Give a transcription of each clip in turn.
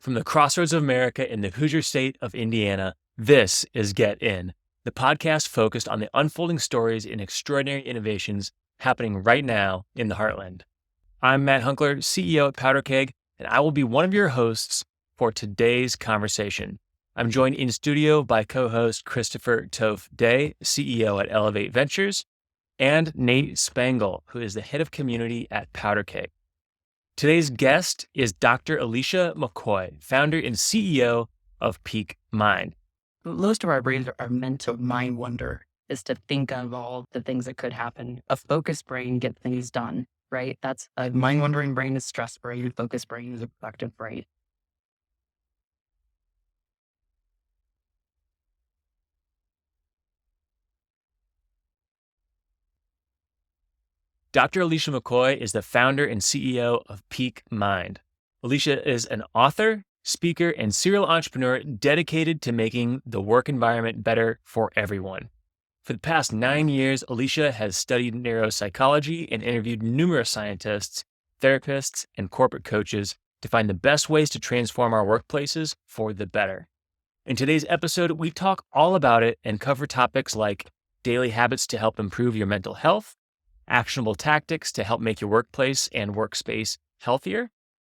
From the crossroads of America in the Hoosier state of Indiana, this is Get In, the podcast focused on the unfolding stories and extraordinary innovations happening right now in the heartland. I'm Matt Hunkler, CEO at Powder Keg, and I will be one of your hosts for today's conversation. I'm joined in studio by co-host Christopher Toph Day, CEO at Elevate Ventures, and Nate Spangle, who is the head of community at Powder Keg. Today's guest is Dr. Alicia Mckoy, founder and CEO of Peak Mind. Most of our brains are meant to mind wonder, is to think of all the things that could happen. A focused brain gets things done, right? That's a mind wandering brain is stress brain. A focused brain is a productive brain. Dr. Alicia Mckoy is the founder and CEO of Peak Mind. Alicia is an author, speaker, and serial entrepreneur dedicated to making the work environment better for everyone. For the past 9 years, Alicia has studied neuropsychology and interviewed numerous scientists, therapists, and corporate coaches to find the best ways to transform our workplaces for the better. In today's episode, we talk all about it and cover topics like daily habits to help improve your mental health, actionable tactics to help make your workplace and workspace healthier,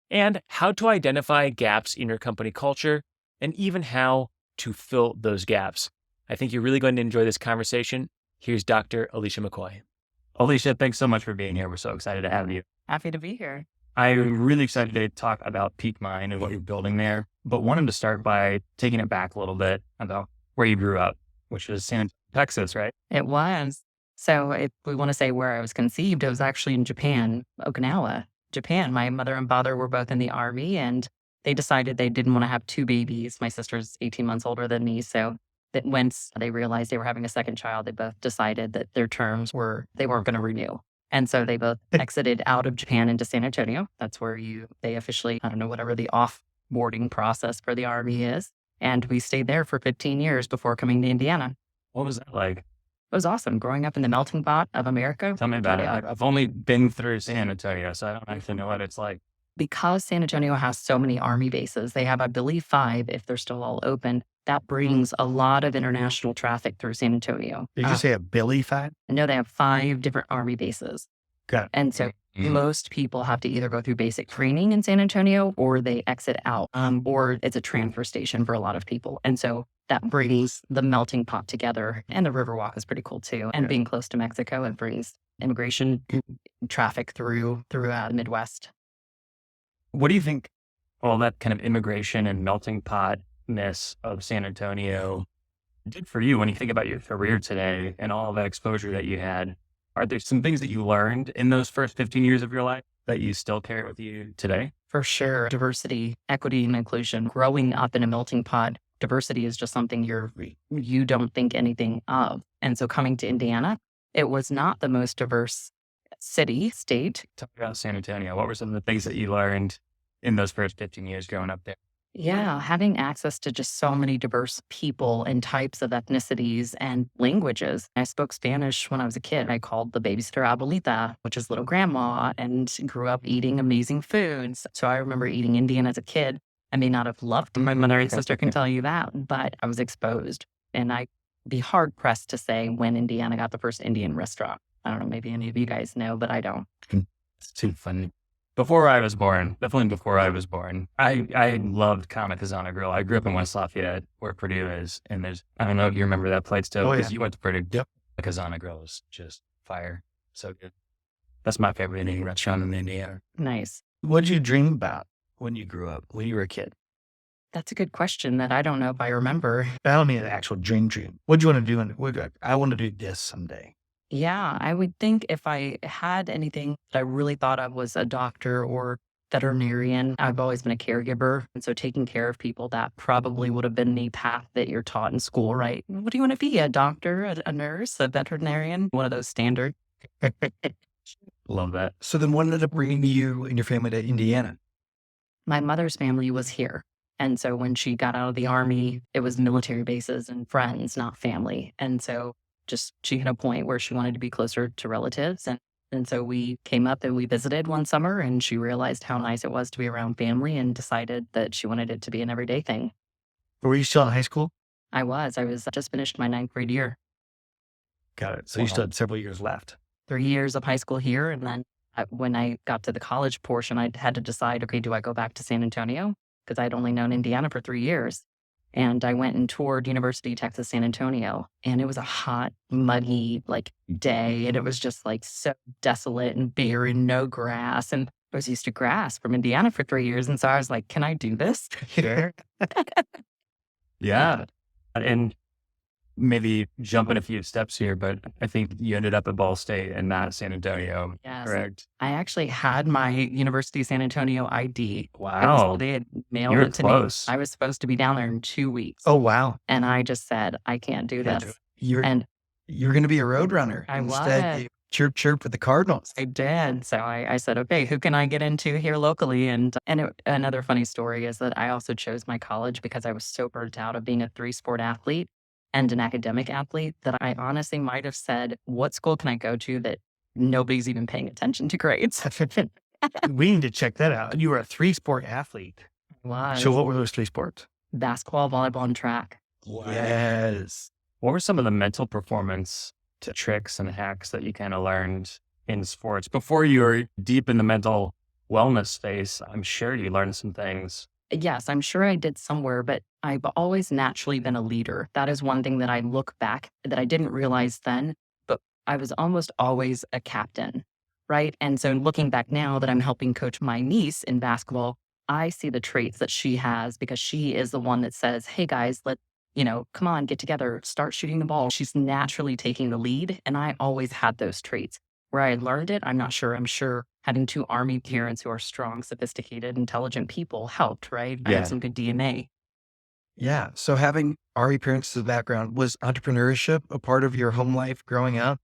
and how to identify gaps in your company culture, and even how to fill those gaps. I think you're really going to enjoy this conversation. Here's Dr. Alicia Mckoy. Alicia, thanks so much for being here. We're so excited to have you. Happy to be here. I'm really excited to talk about Peak Mind and what you're building there, but wanted to start by taking it back a little bit about where you grew up, which is San Antonio, Texas, right? It was. So if we want to say where I was conceived, it was actually in Japan, Okinawa, Japan. My mother and father were both in the army, and they decided they didn't want to have two babies. My sister's 18 months older than me. So that once they realized they were having a second child, they both decided that their terms they weren't going to renew. And so they both exited out of Japan into San Antonio. That's where they officially, I don't know, whatever the off-boarding process for the army is. And we stayed there for 15 years before coming to Indiana. What was that like? It was awesome growing up in the melting pot of America. Tell me about it. I've only been through San Antonio, so I don't actually know what it's like. Because San Antonio has so many army bases, they have, I believe, 5 if they're still all open. That brings a lot of international traffic through San Antonio. Did you say a Billy 5? No, they have 5 different army bases. Got it. And so most people have to either go through basic training in San Antonio or they exit out, or it's a transfer station for a lot of people. And so that brings the melting pot together. And the Riverwalk is pretty cool too. And being close to Mexico, it brings immigration traffic through the Midwest. What do you think all that kind of immigration and melting potness of San Antonio did for you when you think about your career today and all that exposure that you had? Are there some things that you learned in those first 15 years of your life that you still carry with you today? For sure. Diversity, equity, and inclusion. Growing up in a melting pot, diversity is just something you don't think anything of. And so coming to Indiana, it was not the most diverse state. Talk about San Antonio. What were some of the things that you learned in those first 15 years growing up there? Yeah, having access to just so many diverse people and types of ethnicities and languages. I spoke Spanish when I was a kid. I called the babysitter abuelita, which is little grandma, and grew up eating amazing foods. So I remember eating Indian as a kid. I may not have loved my mother and sister can tell you that, but I was exposed. And I'd be hard pressed to say when Indiana got the first Indian restaurant. I don't know, maybe any of you guys know, but I don't. It's too funny. Before I was born, I loved Kamikazana Grill. I grew up in West Lafayette, where Purdue is, and I don't know if you remember that place too, because you went to Purdue. Yep. Kamikazana Grill is just fire. So good. That's my favorite Indian restaurant in Indiana. Nice. What did you dream about when you grew up, when you were a kid? That's a good question that I don't know if I remember. I don't mean an actual dream. What do you want to do? I want to do this someday. Yeah, I would think if I had anything that I really thought of was a doctor or veterinarian. I've always been a caregiver. And so taking care of people, that probably would have been the path that you're taught in school, right? What do you want to be? A doctor, a nurse, a veterinarian? One of those standard. Love that. So then what ended up bringing you and your family to Indiana? My mother's family was here. And so when she got out of the army, it was military bases and friends, not family. And so she hit a point where she wanted to be closer to relatives. And And so we came up and we visited one summer, and she realized how nice it was to be around family and decided that she wanted it to be an everyday thing. Were you still in high school? I just finished my 9th grade year. Got it. So you still had several years left. 3 years of high school here. And then when I got to the college portion, I had to decide, okay, do I go back to San Antonio? Because I'd only known Indiana for 3 years. And I went and toured University of Texas, San Antonio. And it was a hot, muggy, day. And it was just so desolate and barren, no grass. And I was used to grass from Indiana for 3 years. And so I was like, can I do this? Sure. Yeah. And maybe jumping a few steps here, but I think you ended up at Ball State and not San Antonio, Yes. correct? I actually had my University of San Antonio ID. Wow. They had mailed You're it to close. me. I was supposed to be down there in 2 weeks. Oh, wow. And I just said, I can't do Can't do this. it. And You're going to be a road runner. I Instead, was. you chirp with the Cardinals. I did. So I said, okay, who can I get into here locally? And another funny story is that I also chose my college because I was so burnt out of being a 3-sport athlete and an academic athlete that I honestly might have said, what school can I go to that nobody's even paying attention to grades? We need to check that out. You were a 3-sport athlete. Was So what were those 3 sports? basketball, volleyball, and track. Yes. What were some of the mental performance tricks and hacks that you kind of learned in sports before you were deep in the mental wellness space? I'm sure you learned some things. Yes, I'm sure I did somewhere, but I've always naturally been a leader. That is one thing that I look back that I didn't realize then, but I was almost always a captain, right? And so looking back now that I'm helping coach my niece in basketball, I see the traits that she has because she is the one that says, hey guys, come on, get together, start shooting the ball. She's naturally taking the lead. And I always had those traits. Where I learned it, I'm not sure. I'm sure having 2 Army parents who are strong, sophisticated, intelligent people helped, right? I Yeah. had some good DNA. Yeah. So having RE parents as a background, was entrepreneurship a part of your home life growing up?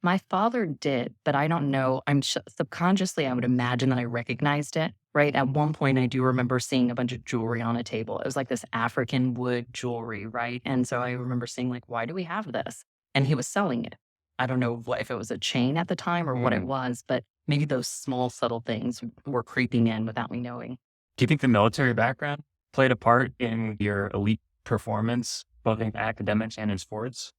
My father did, but I don't know. Subconsciously, I would imagine that I recognized it, right? At one point, I do remember seeing a bunch of jewelry on a table. It was like this African wood jewelry, right? And so I remember seeing why do we have this? And he was selling it. I don't know if it was a chain at the time or what it was, but maybe those small, subtle things were creeping in without me knowing. Do you think the military background played a part in your elite performance, both in academics and in sports?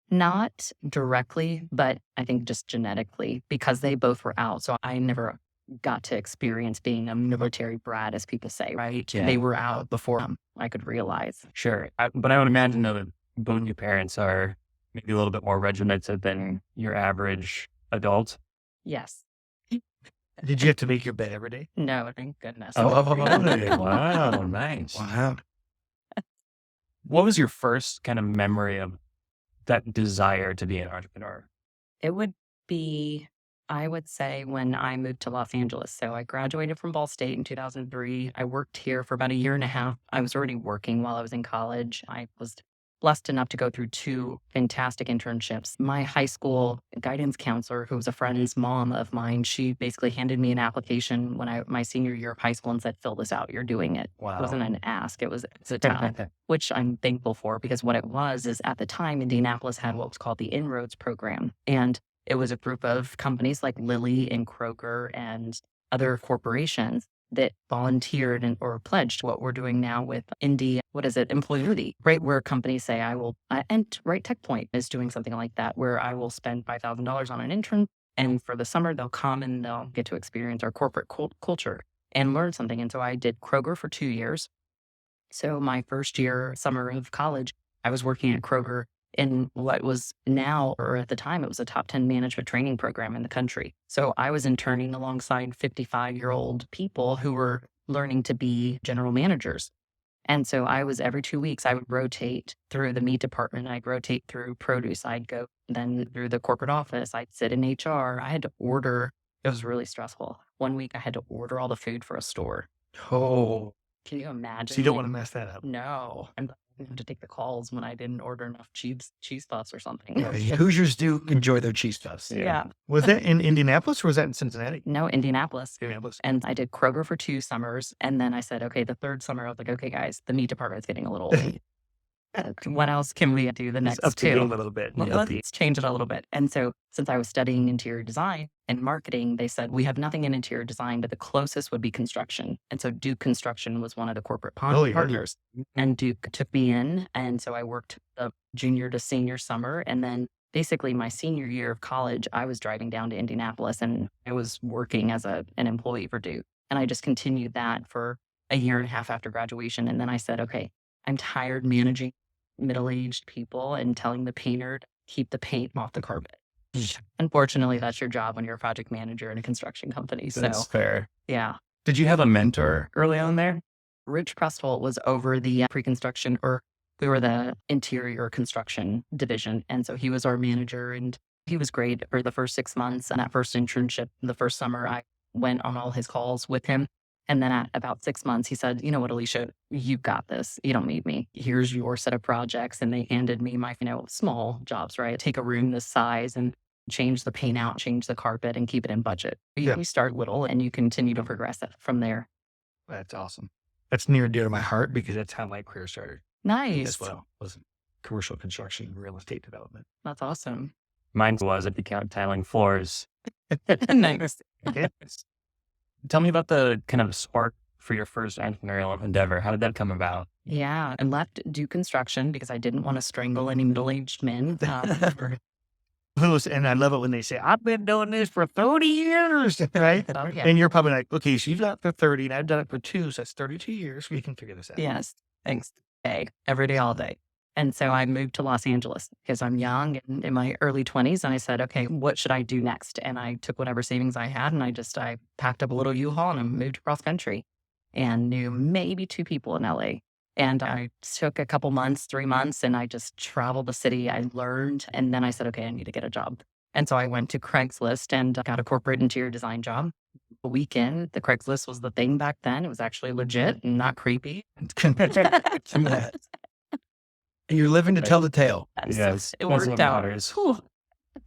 Not directly, but I think just genetically because they both were out. So I never got to experience being a military brat, as people say, right? Yeah. They were out before I could realize. Sure. But I would imagine though that both your parents are maybe a little bit more regimented than your average adult. Yes. Did you have to make your bed every day? No, thank goodness. Wow, nice. Wow. What was your first kind of memory of that desire to be an entrepreneur? It would be, I would say, when I moved to Los Angeles. So I graduated from Ball State in 2003. I worked here for about a year and a half. I was already working while I was in college. I was blessed enough to go through 2 fantastic internships. My high school guidance counselor, who was a friend's mom of mine, she basically handed me an application when my senior year of high school and said, fill this out, you're doing it. Wow. It wasn't an ask, it was a talent, which I'm thankful for because what it was is at the time, Indianapolis had what was called the Inroads program. And it was a group of companies like Lilly and Kroger and other corporations that volunteered or pledged what we're doing now with Employability, right? Where companies say, and right, TechPoint is doing something like that, where I will spend $5,000 on an intern. And for the summer, they'll come and they'll get to experience our corporate culture and learn something. And so I did Kroger for 2 years. So my first year, summer of college, I was working at Kroger in what was now, or at the time, it was a top 10 management training program in the country. So I was interning alongside 55-year-old people who were learning to be general managers. And so I was every 2 weeks, I would rotate through the meat department. I'd rotate through produce. I'd go then through the corporate office. I'd sit in HR. I had to order. It was really stressful. One week I had to order all the food for a store. Oh, Can you imagine? so you don't want to mess that up. No. I'm going to take the calls when I didn't order enough cheese puffs or something. Yeah, Hoosiers do enjoy their cheese puffs. Yeah. Was that in Indianapolis or was that in Cincinnati? No, Indianapolis. Indianapolis. And I did Kroger for 2 summers. And then I said, okay, the third summer, I was like, okay, guys, the meat department's getting a little old. What else can we do the It's next up to you a two? little bit. Well, Yeah. let's change it a little bit. And so, since I was studying interior design and marketing, they said, we have nothing in interior design, but the closest would be construction. And so, Duke Construction was one of the corporate partners. And Duke took me in. And so, I worked the junior to senior summer. And then, basically, my senior year of college, I was driving down to Indianapolis and I was working as an employee for Duke. And I just continued that for a year and a half after graduation. And then I said, okay, I'm tired managing middle-aged people and telling the painter to keep the paint off the carpet. Unfortunately, that's your job when you're a project manager in a construction company. That's So, fair. yeah. Did you have a mentor early on there? Rich Prestholt was over the pre-construction, or we were the interior construction division. And so he was our manager and he was great for the first 6 months. And that first internship, the first summer, I went on all his calls with him. And then at about 6 months, he said, you know what, Alicia, you got this. You don't need me. Here's your set of projects. And they handed me my, small jobs, right? Take a room this size and change the paint out, change the carpet and keep it in budget. You start little and you continue to progress it from there. That's awesome. That's near and dear to my heart because that's how my career started Nice. as well. Was commercial construction and real estate development. That's awesome. Mine was at the count tiling floors. Nice. Tell me about the kind of spark for your first entrepreneurial endeavor. How did that come about? Yeah. I left Duke Construction because I didn't want to strangle any middle-aged men. And I love it when they say, I've been doing this for 30 years, right? Oh, yeah. And you're probably like, okay, so you've done it for 30 and I've done it for 2, so that's 32 years. We can figure this out. Yes. Thanks. Hey, every day, all day. And so I moved to Los Angeles because I'm young and in my early 20s. And I said, okay, what should I do next? And I took whatever savings I had and I packed up a little U-Haul and I moved across country and knew maybe 2 people in LA. And I took a couple months, 3 months, and I just traveled the city. I learned. And then I said, okay, I need to get a job. And so I went to Craigslist and got a corporate interior design job. A weekend, the Craigslist was the thing back then. It was actually legit and not creepy. And you're living to tell the tale. Yes. It that's worked what out. matters.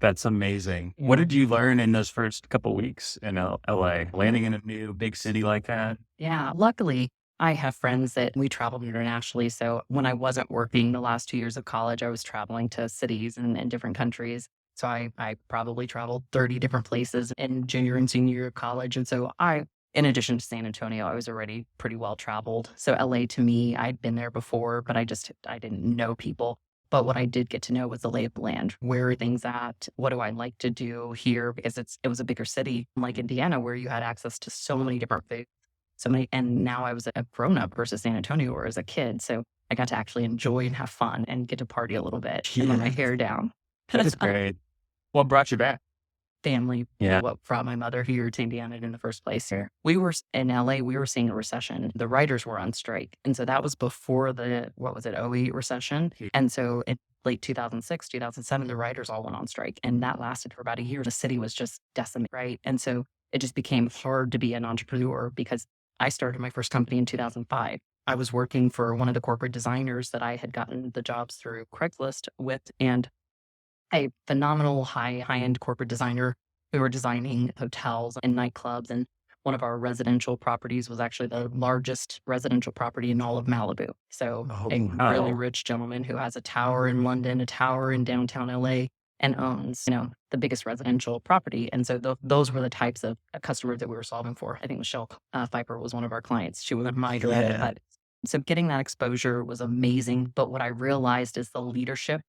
That's amazing. What did you learn in those first couple weeks in LA, landing in a new big city like that? Yeah. Luckily, I have friends that we traveled internationally. So when I wasn't working the last 2 years of college, I was traveling to cities and different countries. So I probably traveled 30 different places in junior and senior year of college. And so in addition to San Antonio, I was already pretty well traveled. So LA to me, I'd been there before, but I didn't know people. But what I did get to know was the lay of the land. Where are things at? What do I like to do here? Because it was a bigger city like Indiana where you had access to so many different things. And now I was a grown up versus San Antonio or as a kid. So I got to actually enjoy and have fun and get to party a little bit, let my hair down. That's great. What brought you back? Family. Yeah. What brought my mother here to Indiana in the first place here. We were in LA, we were seeing a recession. The writers were on strike. And so that was before the, 08 recession. And so in late 2006, 2007, the writers all went on strike. And that lasted for about a year. The city was just decimated, right? And so it just became hard to be an entrepreneur because I started my first company in 2005. I was working for one of the corporate designers that I had gotten the jobs through Craigslist with, and a phenomenal high-end corporate designer. We were designing hotels and nightclubs, and one of our residential properties was actually the largest residential property in all of Malibu. So a really rich gentleman who has a tower in London, a tower in downtown LA, and owns, the biggest residential property. And so those were the types of customers that we were solving for. I think Michelle Pfeiffer was one of our clients. She was my direct cut. So getting that exposure was amazing. But what I realized is the leadership.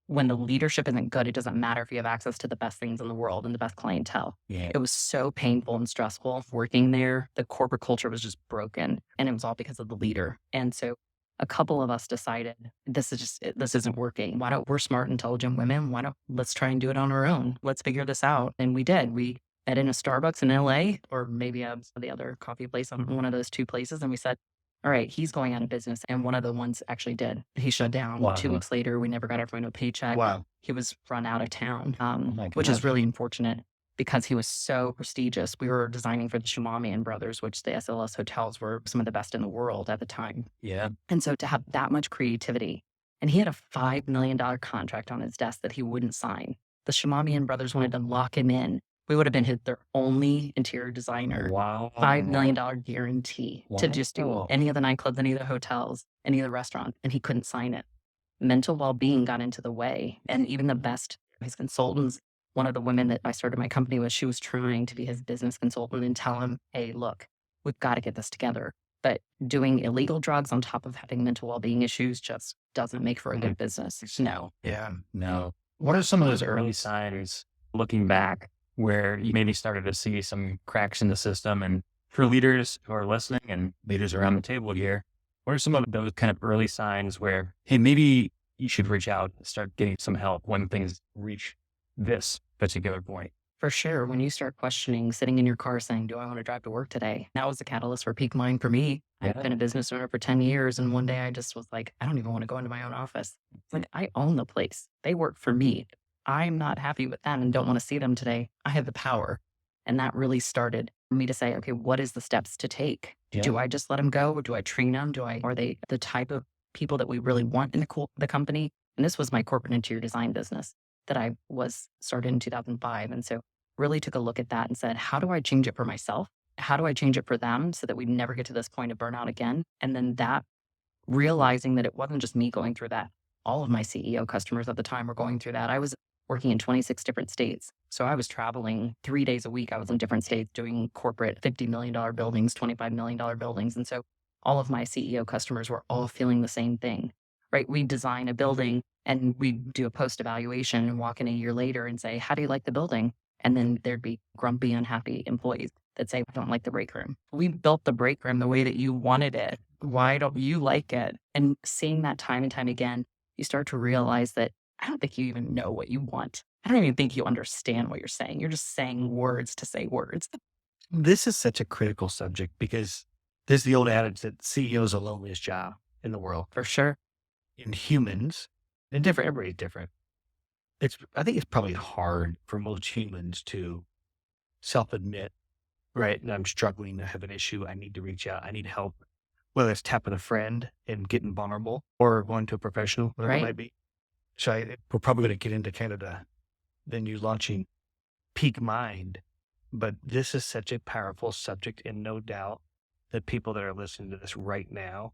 When the leadership isn't good, it doesn't matter if you have access to the best things in the world and the best clientele. Yeah. It was so painful and stressful working there. The corporate culture was just broken, and it was all because of the leader. And so a couple of us decided this isn't working. We're smart, intelligent women. Let's try and do it on our own. Let's figure this out. And we did. We met in a Starbucks in LA, or maybe the other coffee place on one of those 2 places. And we said, all right, he's going out of business. And one of the ones actually did. He shut down. Wow. 2 weeks later, we never got our final paycheck. Wow. He was run out of town, my which is goodness. really unfortunate because he was so prestigious. We were designing for the Shumamian brothers, which the SLS hotels were some of the best in the world at the time. Yeah. And so to have that much creativity, and he had a $5 million contract on his desk that he wouldn't sign. The Shumamian brothers wanted to lock him in. We would have been their only interior designer. Wow. $5 million guarantee to just do Wow. any of the nightclubs, any of the hotels, any of the restaurants, and he couldn't sign it. mental well-being got into the way. And even the best of his consultants, one of the women that I started my company with, she was trying to be his business consultant and tell him, hey, look, we've got to get this together. But doing illegal drugs on top of having mental well-being issues just doesn't make for a good business. No. Yeah. No. What are some of those early signs looking back where you maybe started to see some cracks in the system? And for leaders who are listening and leaders around the table here, what are some of those kind of early signs where, hey, maybe you should reach out and start getting some help when things reach this particular point? For sure. When you start questioning, sitting in your car saying, do I want to drive to work today? That was the catalyst for Peak Mind for me. I've Yeah. been a business owner for 10 years. And one day I just was like, I don't even want to go into my own office. It's like, I own the place. They work for me. I'm not happy with that and don't want to see them today. I have the power. And that really started for me to say, okay, what is the steps to take? Yeah. Do I just let them go? Or do I train them? Are they the type of people that we really want in the company? And this was my corporate interior design business that I was started in 2005. And so really took a look at that and said, how do I change it for myself? How do I change it for them so that we never get to this point of burnout again? And then that realizing that it wasn't just me going through that. All of my CEO customers at the time were going through that. I was working in 26 different states. So I was traveling 3 days a week. I was in different states doing corporate $50 million buildings, $25 million buildings. And so all of my CEO customers were all feeling the same thing, right? We design a building and we do a post evaluation and walk in a year later and say, how do you like the building? And then there'd be grumpy, unhappy employees that say, I don't like the break room. We built the break room the way that you wanted it. Why don't you like it? And seeing that time and time again, you start to realize that I don't think you even know what you want. I don't even think you understand what you're saying. You're just saying words to say words. This is such a critical subject because there's the old adage that CEO is the loneliest job in the world. For sure. In humans, and different, everybody's different. I think it's probably hard for most humans to self-admit, right? That I'm struggling, I have an issue, I need to reach out, I need help. Whether it's tapping a friend and getting vulnerable or going to a professional, whatever it Right. might be. So we're probably going to get into kind of then you launching Peak Mind. But this is such a powerful subject, and no doubt that people that are listening to this right now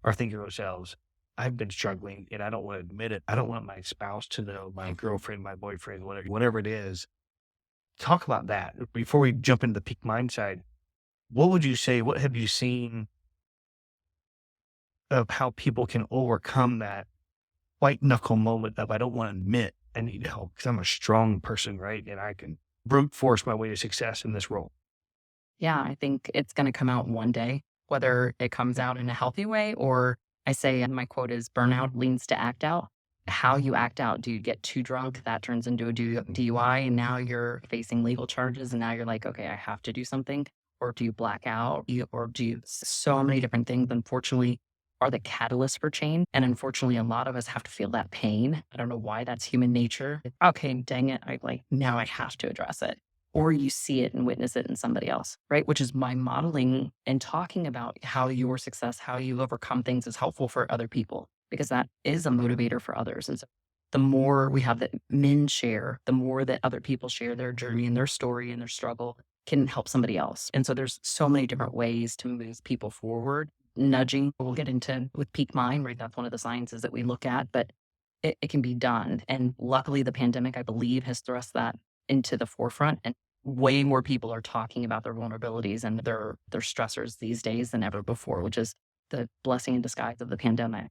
are thinking to themselves, I've been struggling and I don't want to admit it. I don't want my spouse to know, my girlfriend, my boyfriend, whatever it is. Talk about that. Before we jump into the Peak Mind side, what would you say, what have you seen of how people can overcome that white knuckle moment of I don't want to admit I need help because I'm a strong person, right? And I can brute force my way to success in this role. Yeah, I think it's going to come out one day, whether it comes out in a healthy way or I say, and my quote is burnout leads to act out. How you act out. Do you get too drunk? That turns into a DUI and now you're facing legal charges and now you're like, okay, I have to do something. Or do you black out? Or do you, so many different things, unfortunately, are the catalyst for change. And unfortunately, a lot of us have to feel that pain. I don't know why, that's human nature. Okay, dang it. Now I have to address it. Or you see it and witness it in somebody else, right? Which is my modeling and talking about how your success, how you overcome things is helpful for other people, because that is a motivator for others. And so the more we have that men share, the more that other people share their journey and their story and their struggle can help somebody else. And so there's so many different ways to move people forward. Nudging, we'll get into with Peak Mind, right? That's one of the sciences that we look at, but it can be done. And luckily the pandemic, I believe, has thrust that into the forefront, and way more people are talking about their vulnerabilities and their stressors these days than ever before, which is the blessing in disguise of the pandemic.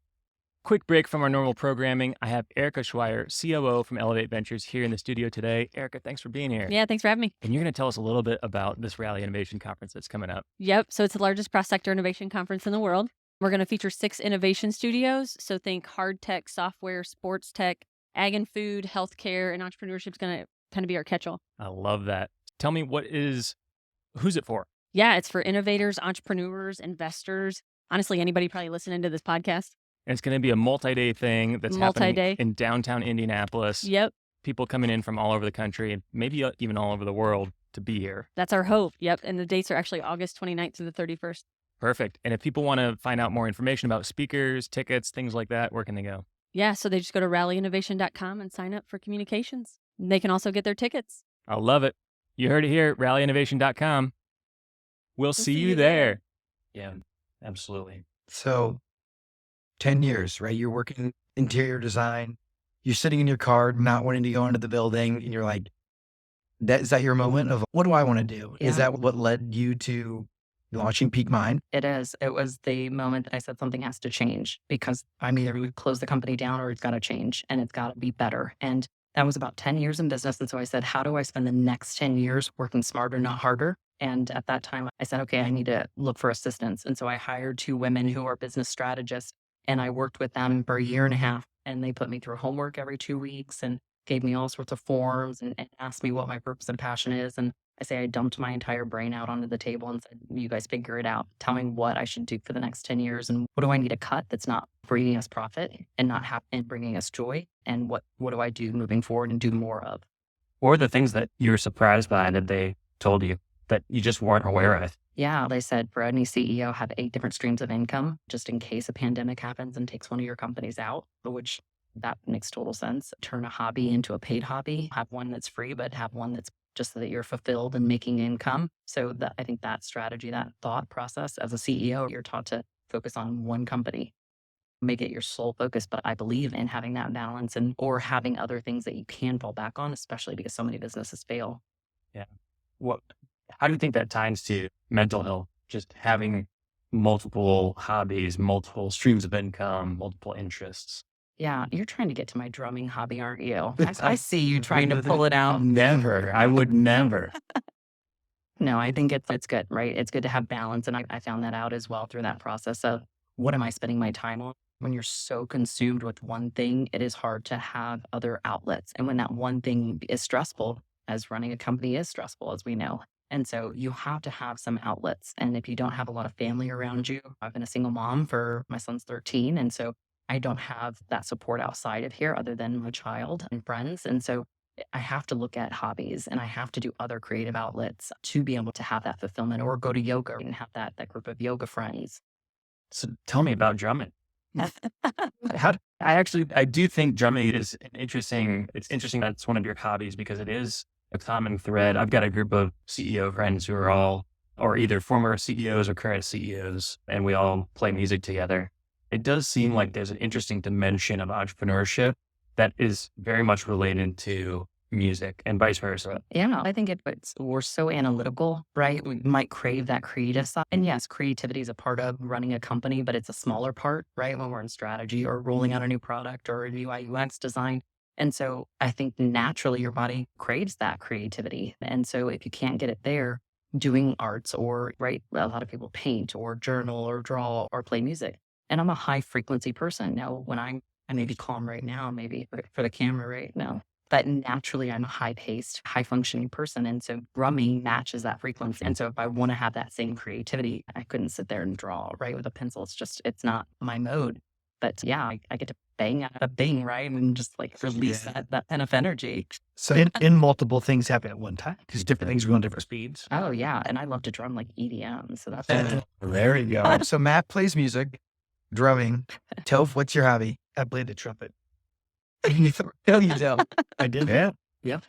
Quick break from our normal programming. I have Erica Schweier, COO from Elevate Ventures, here in the studio today. Erica, thanks for being here. Yeah, thanks for having me. And you're going to tell us a little bit about this Rally Innovation Conference that's coming up. Yep. So it's the largest cross-sector innovation conference in the world. We're going to feature 6 innovation studios. So think hard tech, software, sports tech, ag and food, healthcare, and entrepreneurship is going to kind of be our catch-all. I love that. Tell me, who's it for? Yeah, it's for innovators, entrepreneurs, investors. Honestly, anybody probably listening to this podcast. And it's going to be a multi-day thing that's happening in downtown Indianapolis. Yep. People coming in from all over the country and maybe even all over the world to be here. That's our hope. Yep. And the dates are actually August 29th through the 31st. Perfect. And if people want to find out more information about speakers, tickets, things like that, where can they go? Yeah, so they just go to rallyinnovation.com and sign up for communications. They can also get their tickets. I love it. You heard it here, rallyinnovation.com. We'll see you there. Yeah, absolutely. So 10 years, right? You're working interior design. You're sitting in your car, not wanting to go into the building. And you're like, is that your moment of what do I want to do? Is Yeah. that what led you to launching Peak Mind? It is. It was the moment that I said something has to change because I'm either we close the company down or it's got to change and it's got to be better. And that was about 10 years in business. And so I said, how do I spend the next 10 years working smarter, not harder? And at that time, I said, okay, I need to look for assistance. And so I hired 2 women who are business strategists and I worked with them for a year and a half. And they put me through homework every 2 weeks and gave me all sorts of forms and asked me what my purpose and passion is. And I say I dumped my entire brain out onto the table and said, you guys figure it out. Tell me what I should do for the next 10 years and what do I need to cut that's not bringing us profit and not and bringing us joy? And what do I do moving forward and do more of? Or the things that you were surprised by that they told you that you just weren't aware of. Yeah, they said for any CEO, have 8 different streams of income just in case a pandemic happens and takes one of your companies out, which that makes total sense. Turn a hobby into a paid hobby. Have one that's free, but have one that's just so that you're fulfilled and making income. So that I think that strategy, that thought process as a CEO, you're taught to focus on one company, make it your sole focus. But I believe in having that balance and or having other things that you can fall back on, especially because so many businesses fail. Yeah. How do you think that ties to mental health? Just having multiple hobbies, multiple streams of income, multiple interests. Yeah, you're trying to get to my drumming hobby, aren't you? I see you trying to pull it out. Never. I would never. No, I think it's good, right? It's good to have balance. And I found that out as well through that process of what am I spending my time on? When you're so consumed with one thing, it is hard to have other outlets. And when that one thing is stressful, as running a company is stressful, as we know. And so you have to have some outlets. And if you don't have a lot of family around you, I've been a single mom for my son's 13. And so I don't have that support outside of here other than my child and friends. And so I have to look at hobbies and I have to do other creative outlets to be able to have that fulfillment or go to yoga and have that group of yoga friends. So tell me about drumming. I do think drumming is it's interesting that it's one of your hobbies because it is a common thread. I've got a group of CEO friends who are all, or either former CEOs or current CEOs, and we all play music together. It does seem like there's an interesting dimension of entrepreneurship that is very much related to music and vice versa. Yeah, I think we're so analytical, right? We might crave that creative side. And yes, creativity is a part of running a company, but it's a smaller part, right? When we're in strategy or rolling out a new product or a UI UX design. And so I think naturally your body craves that creativity. And so if you can't get it there, doing arts or, right, a lot of people paint or journal or draw or play music. And I'm a high frequency person. Now, when I may be calm right now, maybe for the camera right now, but naturally I'm a high paced, high functioning person. And so drumming matches that frequency. And so if I want to have that same creativity, I couldn't sit there and draw, right, with a pencil. It's not my mode. But yeah, I get to bang out a thing, right? And just like release that kind of energy. So in multiple things happen at one time because different things go on different speeds. Oh yeah. And I love to drum like EDM. So that's There you go. So Matt plays music, drumming. Toph, what's your hobby? I played the trumpet. No, you don't. I did. Yeah.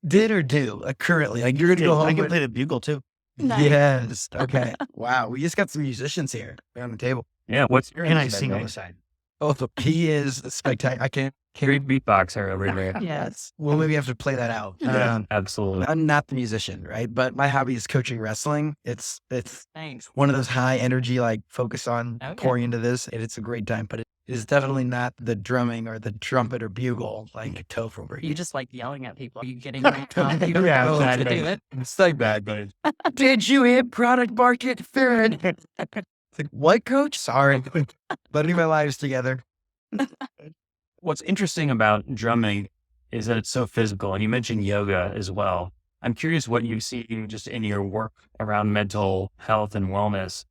Did or do currently? Like you're gonna go home. I can with- play the bugle too. Nice. Yes. Okay. Wow. We just got some musicians here around the table. Yeah. What's your And I instrument, sing on Nate? the side. Oh, he is spectacular. I can't. Great beatboxer over there. Yes. Well, maybe we have to play that out. Absolutely. I'm not the musician, right? But my hobby is coaching wrestling. It's Thanks. one of those high energy, like focus on Okay. pouring into this, and it's a great time. But it is definitely not the drumming or the trumpet or bugle like Toph over You here. just like yelling at people. Are you getting Yeah, to do it? It's like bad, but did you hit product market fit? It's like, what, coach? Sorry, putting my lives together. What's interesting about drumming is that it's so physical. And you mentioned yoga as well. I'm curious what you see just in your work around mental health and wellness.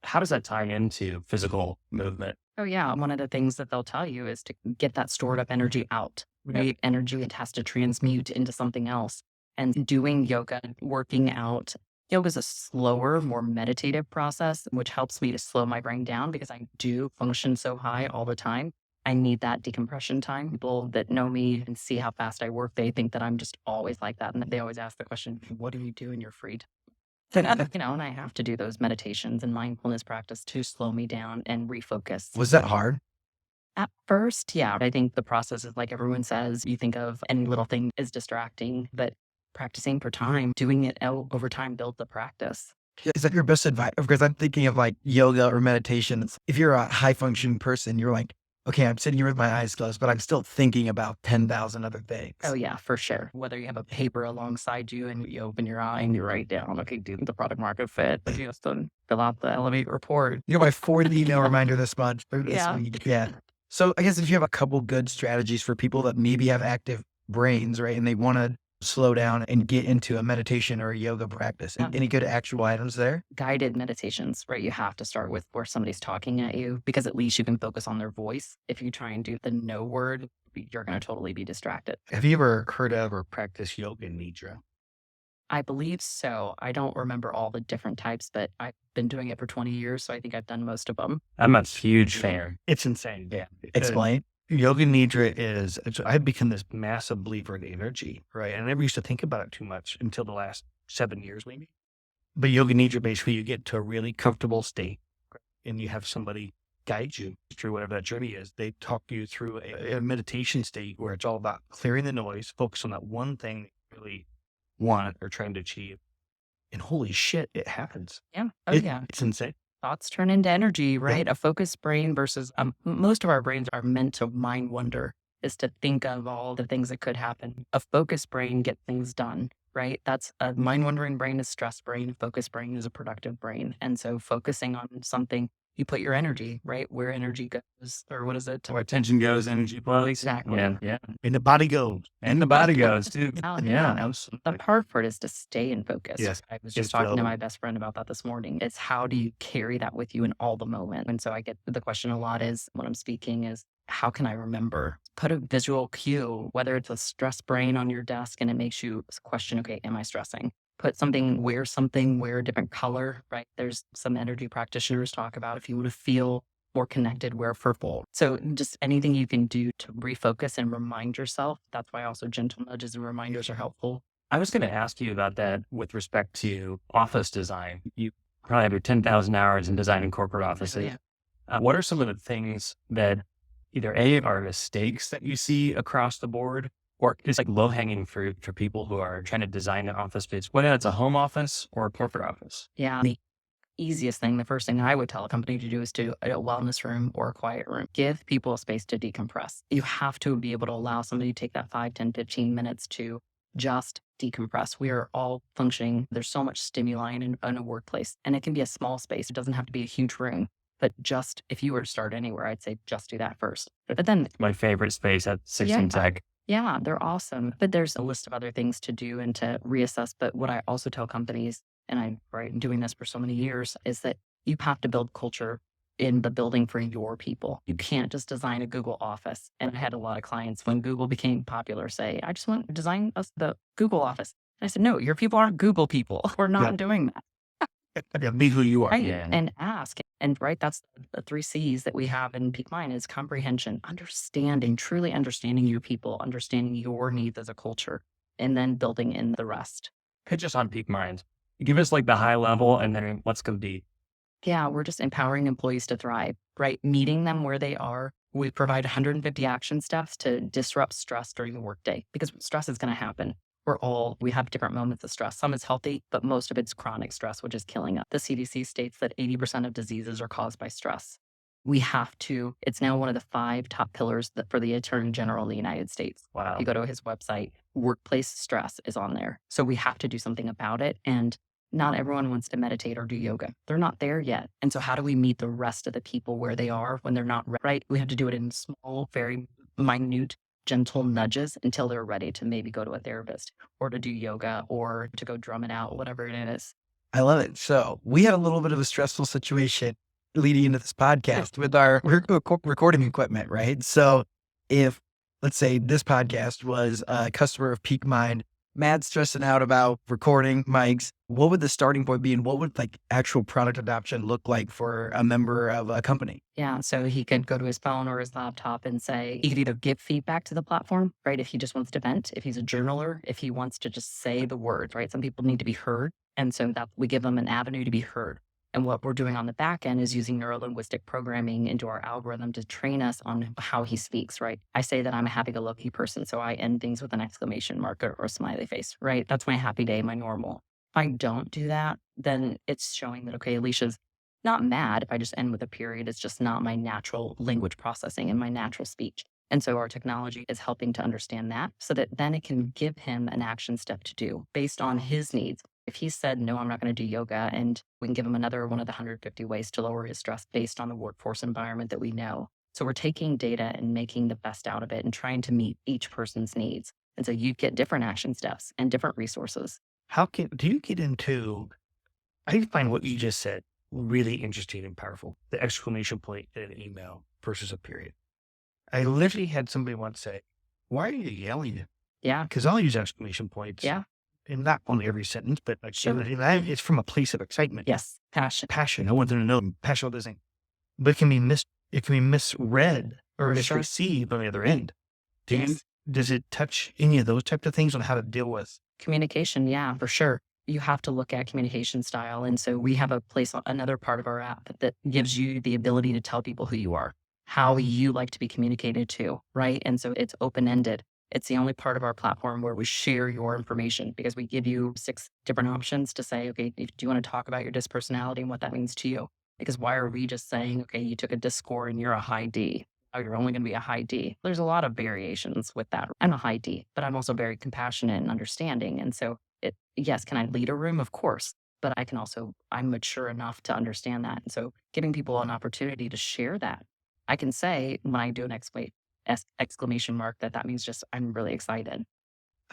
How does that tie into physical movement? Oh yeah. One of the things that they'll tell you is to get that stored up energy out, right? Energy, it has to transmute into something else. And doing yoga, working out, yoga is a slower, more meditative process, which helps me to slow my brain down because I do function so high all the time. I need that decompression time. People that know me and see how fast I work, they think that I'm just always like that. And they always ask the question, what do you do in your free time? And I have to do those meditations and mindfulness practice to slow me down and refocus. Was that hard? At first, yeah, I think the process is like everyone says, you think of any little thing is distracting, but practicing for time, doing it over time builds the practice. Is that your best advice? Because I'm thinking of like yoga or meditation. If you're a high functioning person, you're like, okay, I'm sitting here with my eyes closed, but I'm still thinking about 10,000 other things. Oh yeah, for sure. Whether you have a paper alongside you and you open your eye and you write down, okay, do the product market fit, but you just don't fill out the Elevate report. You know, my 4th email reminder this month. Or this Yeah. week. Yeah. So I guess if you have a couple good strategies for people that maybe have active brains, right, and they want to slow down and get into a meditation or a yoga practice, Yeah. any good actual items there? Guided meditations, right? You have to start with where somebody's talking at you because at least you can focus on their voice. If you try and do the no word, you're going to totally be distracted. Have you ever heard of or practiced yoga nidra? I believe so. I don't remember all the different types, but I've been doing it for 20 years, so I think I've done most of them. I'm a huge fan. It's insane. Yeah. Explain. Yoga nidra I've become this massive believer in energy, right? I never used to think about it too much until the last 7 years, maybe. But yoga nidra, basically, you get to a really comfortable state and you have somebody guide you through whatever that journey is. They talk you through a meditation state where it's all about clearing the noise, focus on that one thing that you really want or trying to achieve. And holy shit, it happens. Yeah. Oh, yeah. It's insane. Thoughts turn into energy, right? A focused brain versus most of our brains are meant to mind wonder, is to think of all the things that could happen. A focused brain gets things done, right? That's a mind wandering brain is stress brain. A focused brain is a productive brain. And so focusing on something, you put your energy, right? Where energy goes, or what is it? Where attention goes, energy flows. Exactly. Yeah. And the body goes. And the body goes too. Oh, Yeah. Absolutely. The hard part is to stay in focus. Yes. I was Just just talking to flow. my best friend about that this morning. It's how do you carry that with you in all the moment? And so I get the question a lot is when I'm speaking is how can I remember? Put a visual cue, whether it's a stress brain on your desk and it makes you question, okay, am I stressing? Put something, wear a different color, right? There's some energy practitioners talk about if you want to feel more connected, wear purple. So just anything you can do to refocus and remind yourself. That's why also gentle nudges and reminders are helpful. I was going to ask you about that with respect to office design. You probably have your 10,000 hours in designing corporate offices. Yeah. What are some of the things that either are mistakes that you see across the board, or it's like low hanging fruit for people who are trying to design an office space, whether it's a home office or a corporate office? Yeah. The easiest thing, the first thing I would tell a company to do is to a wellness room or a quiet room. Give people a space to decompress. You have to be able to allow somebody to take that 5, 10, 15 minutes to just decompress. We are all functioning. There's so much stimuli in a workplace, and it can be a small space. It doesn't have to be a huge room. But just if you were to start anywhere, I'd say just do that first. But then, My favorite space at 16 Tech. yeah, they're awesome. But there's a list of other things to do and to reassess. But what I also tell companies, and I'm doing this for so many years, is that you have to build culture in the building for your people. You can't just design a Google office. And I had a lot of clients when Google became popular say, I just want to design us the Google office. And I said, no, your people aren't Google people. We're not doing that. Yeah, be who you are. Right. Yeah. And ask. And that's the 3 C's that we have in Peak Mind is comprehension, understanding, truly understanding your people, understanding your needs as a culture, and then building in the rest. Pitch us on Peak Mind. Give us like the high level and then let's go deep. Yeah, we're just empowering employees to thrive, right? Meeting them where they are. We provide 150 action steps to disrupt stress during the workday because stress is going to happen. We have different moments of stress. Some is healthy, but most of it's chronic stress, which is killing us. The CDC states that 80% of diseases are caused by stress. It's now one of the 5 top pillars for the Attorney General of the United States. Wow. If you go to his website, workplace stress is on there. So we have to do something about it. And not everyone wants to meditate or do yoga. They're not there yet. And so how do we meet the rest of the people where they are when they're not right? We have to do it in small, very minute, gentle nudges until they're ready to maybe go to a therapist or to do yoga or to go drum it out, whatever it is. I love it. So we had a little bit of a stressful situation leading into this podcast with our recording equipment, right? So if, let's say this podcast was a customer of Peak Mind, mad stressing out about recording mics, what would the starting point be and what would like actual product adoption look like for a member of a company? Yeah. So he could go to his phone or his laptop and say, he could either give feedback to the platform, right? If he just wants to vent, if he's a journaler, if he wants to just say the words, right? Some people need to be heard. And so that we give them an avenue to be heard. And what we're doing on the back end is using neuro-linguistic programming into our algorithm to train us on how he speaks, right? I say that I'm a happy-go-lucky person, so I end things with an exclamation mark or a smiley face, right? That's my happy day, my normal. If I don't do that, then it's showing that, okay, Alicia's not mad. If I just end with a period, it's just not my natural language processing and my natural speech. And so our technology is helping to understand that so that then it can give him an action step to do based on his needs. If he said, no, I'm not going to do yoga, and we can give him another one of the 150 ways to lower his stress based on the workforce environment that we know. So we're taking data and making the best out of it and trying to meet each person's needs. And so you get different action steps and different resources. Do you get into, I find what you just said really interesting and powerful, the exclamation point in an email versus a period. I literally had somebody once say, why are you yelling? Yeah. Because I'll use exclamation points. Yeah. And not on every sentence, but like, Sure. it's from a place of excitement. Yes. Passion. Passion. I want them to know passion does thing. But it can be misread or For sure. misreceived on the other end. Yes. Does it touch any of those types of things on how to deal with? Communication, yeah, for sure. You have to look at communication style. And so we have another part of our app that gives you the ability to tell people who you are, how you like to be communicated to, right? And so it's open-ended. It's the only part of our platform where we share your information because we give you 6 different options to say, okay, do you want to talk about your DISC personality and what that means to you? Because why are we just saying, okay, you took a DISC score and you're a high D. Oh, you're only going to be a high D. There's a lot of variations with that. I'm a high D, but I'm also very compassionate and understanding. And so yes, can I lead a room? Of course. But I'm mature enough to understand that. And so giving people an opportunity to share that. I can say when I do an exclamation mark that means just I'm really excited.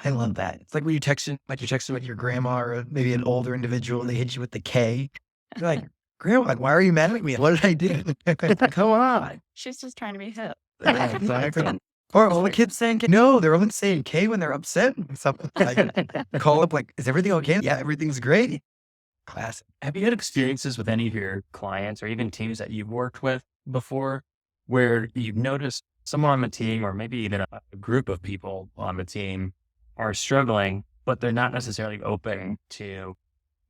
I love that. It's like when you're texting with your grandma or maybe an older individual and they hit you with the K. You're like, Grandma, why are you mad at me? What did I do? Come on. She's just trying to be hip. Yeah, exactly. Or all the kids saying K. No, they're only saying K when they're upset. Something like, call up like, is everything okay? Yeah, everything's great. Classic. Have you had experiences with any of your clients or even teams that you've worked with before where you've noticed someone on the team or maybe even a group of people on the team are struggling, but they're not necessarily open to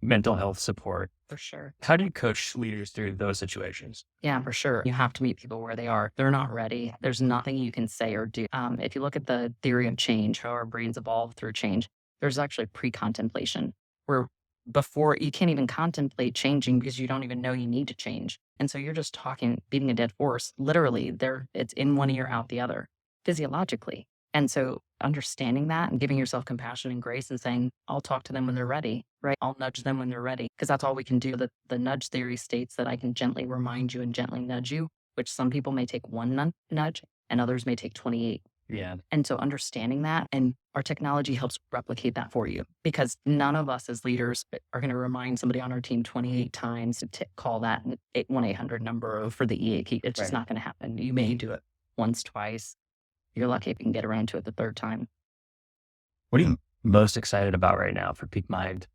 mental health support? For sure. How do you coach leaders through those situations? Yeah, for sure. You have to meet people where they are. They're not ready. There's nothing you can say or do. If you look at the theory of change, how our brains evolve through change, there's actually pre-contemplation where before you can't even contemplate changing because you don't even know you need to change. And so you're just talking, beating a dead horse. Literally, it's in one ear, out the other, physiologically. And so understanding that and giving yourself compassion and grace and saying, I'll talk to them when they're ready, right? I'll nudge them when they're ready, because that's all we can do. The nudge theory states that I can gently remind you and gently nudge you, which some people may take one nudge and others may take 28. Yeah. And so understanding that, and our technology helps replicate that for you, because none of us as leaders are going to remind somebody on our team 28 times to call that 1-800 number for the EAP. It's just not going to happen. You may do it once, twice. You're lucky if you can get around to it the 3rd time. What are you most excited about right now for Peak Mind?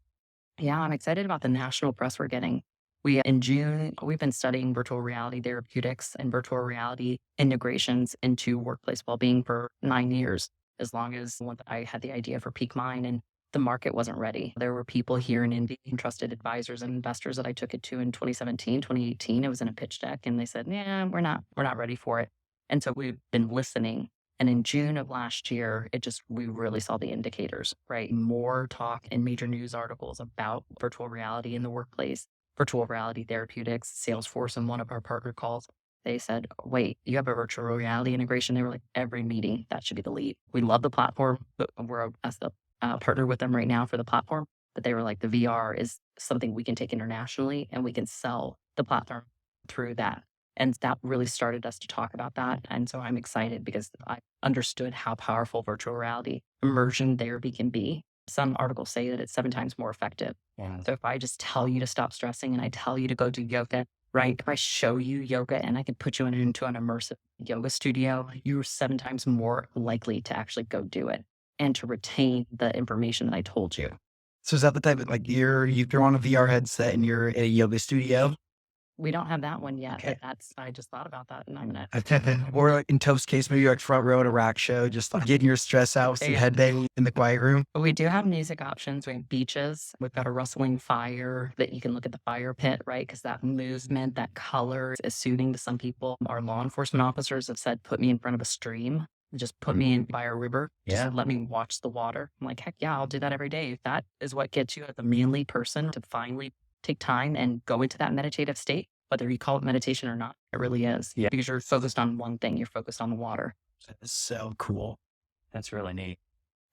Yeah, I'm excited about the national press we're getting. In June, we've been studying virtual reality therapeutics and virtual reality integrations into workplace well-being for 9 years, as long as I had the idea for Peak Mind and the market wasn't ready. There were people here in Indy, trusted advisors and investors that I took it to in 2017, 2018. It was in a pitch deck and they said, yeah, we're not ready for it. And so we've been listening. And in June of last year, we really saw the indicators, right? More talk in major news articles about virtual reality in the workplace, virtual reality therapeutics. Salesforce, in one of our partner calls, they said, wait, you have a virtual reality integration? They were like, every meeting, that should be the lead. We love the platform, but we're as the partner with them right now for the platform. But they were like, the VR is something we can take internationally and we can sell the platform through that. And that really started us to talk about that. And so I'm excited because I understood how powerful virtual reality immersion therapy can be. Some articles say that it's 7 times more effective. Yeah. So if I just tell you to stop stressing and I tell you to go do yoga, right? If I show you yoga and I can put you into an immersive yoga studio, you're 7 times more likely to actually go do it and to retain the information that I told you. So is that the type of, like, you throw on a VR headset and you're in a yoga studio We don't have that one yet. Okay. I just thought about that and I'm gonna. Or like in Toph's case, maybe like front row at a rock show, just like getting your stress out with some Yeah. headbang in the quiet room. We do have music options. We have beaches. We've got a rustling fire that you can look at the fire pit, right? Because that movement, that color is soothing to some people. Our law enforcement officers have said, put me in front of a stream. Just put me in by a river. Just let me watch the water. I'm like, heck yeah, I'll do that every day. If that is what gets you as a manly person to finally take time and go into that meditative state, whether you call it meditation or not, it really is. Yeah. Because you're focused on one thing. You're focused on the water. That's so cool. That's really neat.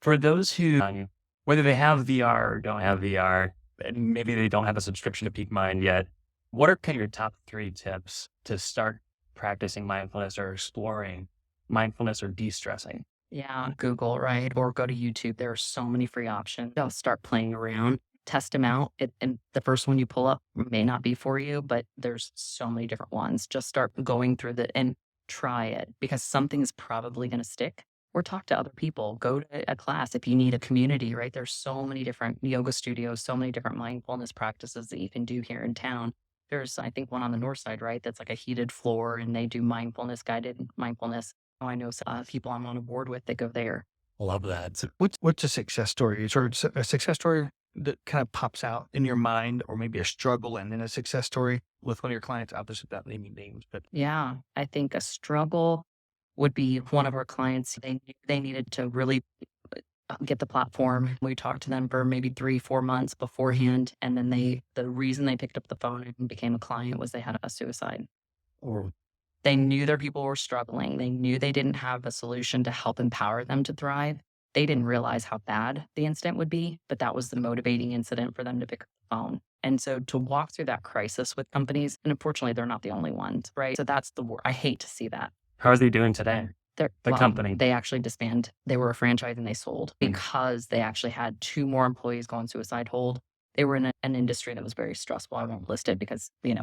For those who, whether they have VR or don't have VR, and maybe they don't have a subscription to Peak Mind yet, what are kind of your top 3 tips to start practicing mindfulness or exploring mindfulness or de-stressing? Yeah, Google, right? Or go to YouTube. There are so many free options. I'll start playing around, test them out. And the first one you pull up may not be for you, but there's so many different ones. Just start going through and try it because something's probably going to stick. Or talk to other people. Go to a class if you need a community, right? There's so many different yoga studios, so many different mindfulness practices that you can do here in town. There's, I think, one on the north side, right? That's like a heated floor and they do mindfulness, guided mindfulness. Oh, I know some people I'm on a board with that go there. Love that. So what's a success story? Sort of a success story that kind of pops out in your mind, or maybe a struggle and then a success story with one of your clients out there without naming names. But yeah, I think a struggle would be one of our clients. They needed to really get the platform. We talked to them for maybe 3-4 months beforehand. And then the reason they picked up the phone and became a client was they had a suicide. or They knew their people were struggling. They knew they didn't have a solution to help empower them to thrive. They didn't realize how bad the incident would be, but that was the motivating incident for them to pick up the phone. And so to walk through that crisis with companies, and unfortunately, they're not the only ones, right? So that's the word. I hate to see that. How are they doing today? The company. They actually disbanded. They were a franchise and they sold because they actually had 2 more employees go on suicide hold. They were in an industry that was very stressful. I won't list it because, they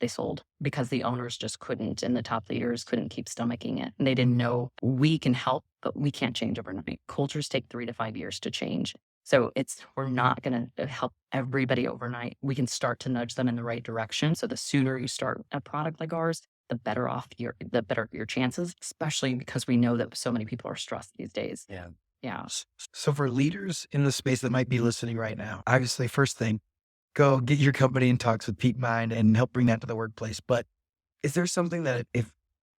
sold because the owners just couldn't, and the top leaders couldn't keep stomaching it. And they didn't know we can help, but we can't change overnight. Cultures take 3 to 5 years to change. So we're not going to help everybody overnight. We can start to nudge them in the right direction. So the sooner you start a product like ours, the better your chances, especially because we know that so many people are stressed these days. Yeah. Yeah. So for leaders in the space that might be listening right now, obviously, first thing, go get your company in talks with Peak Mind and help bring that to the workplace. But is there something that if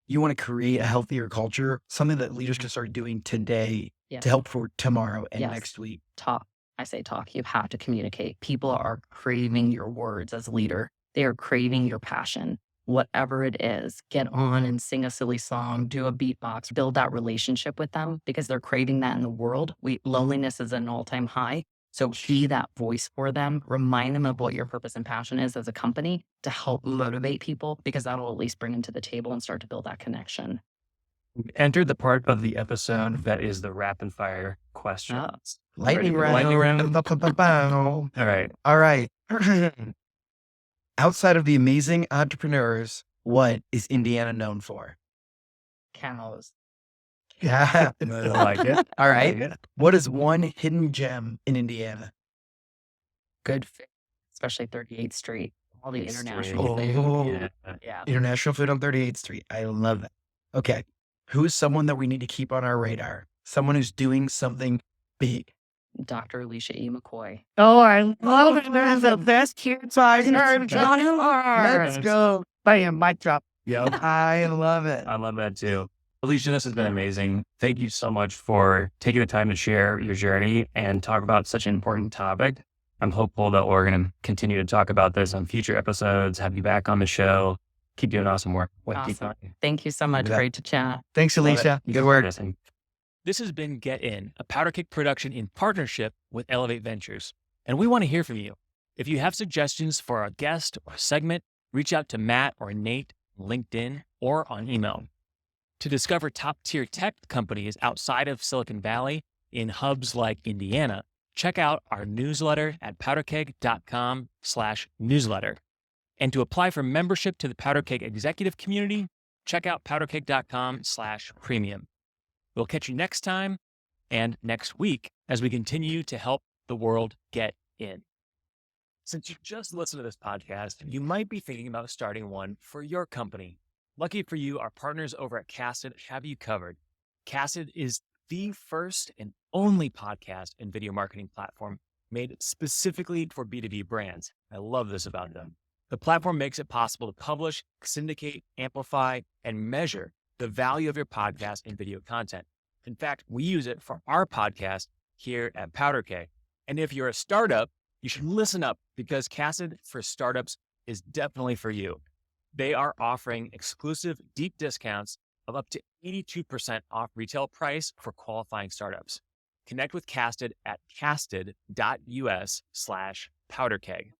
you want to create a healthier culture, something that leaders can start doing today to help for tomorrow and next week? Talk. I say talk. You have to communicate. People are craving your words as a leader. They are craving your passion. Whatever it is, get on and sing a silly song, do a beatbox, build that relationship with them because they're craving that in the world. Loneliness is an all-time high. So be that voice for them, remind them of what your purpose and passion is as a company to help motivate people because that'll at least bring them to the table and start to build that connection. Enter the part of the episode that is the rapid fire questions. Lightning Ready? round. Lightning round. All right. All right. Outside of the amazing entrepreneurs, what is Indiana known for? Cows. Yeah. I like it. All right. What is one hidden gem in Indiana? Good fit, especially 38th Street. All the Street. international food. Oh, Yeah. International Food on 38th Street. I love that. Okay. Who is someone that we need to keep on our radar? Someone who's doing something big. Dr. Alicia E. Mckoy. Oh, I love it. They're the best kids I've heard. Let's go. Bam, mic drop. Yep. I love it. I love that too. Alicia, this has been amazing. Thank you so much for taking the time to share your journey and talk about such an important topic. I'm hopeful that we're going to continue to talk about this on future episodes, have you back on the show, keep doing awesome work. Awesome. Thank you so much. Yeah. Great to chat. Thanks, Alicia. Good work. This has been Get In, a Powder Keg production in partnership with Elevate Ventures. And we want to hear from you. If you have suggestions for a guest or segment, reach out to Matt or Nate on LinkedIn or on email. To discover top-tier tech companies outside of Silicon Valley in hubs like Indiana, check out our newsletter at powderkeg.com/newsletter. And to apply for membership to the Powder Keg executive community, check out powderkeg.com/premium. We'll catch you next time and next week as we continue to help the world get in. Since you just listened to this podcast, you might be thinking about starting one for your company. Lucky for you, our partners over at Casted have you covered. Casted is the first and only podcast and video marketing platform made specifically for B2B brands. I love this about them. The platform makes it possible to publish, syndicate, amplify, and measure the value of your podcast and video content. In fact, we use it for our podcast here at PowderKeg. And if you're a startup, you should listen up because Casted for Startups is definitely for you. They are offering exclusive deep discounts of up to 82% off retail price for qualifying startups. Connect with Casted at casted.us/powderkeg.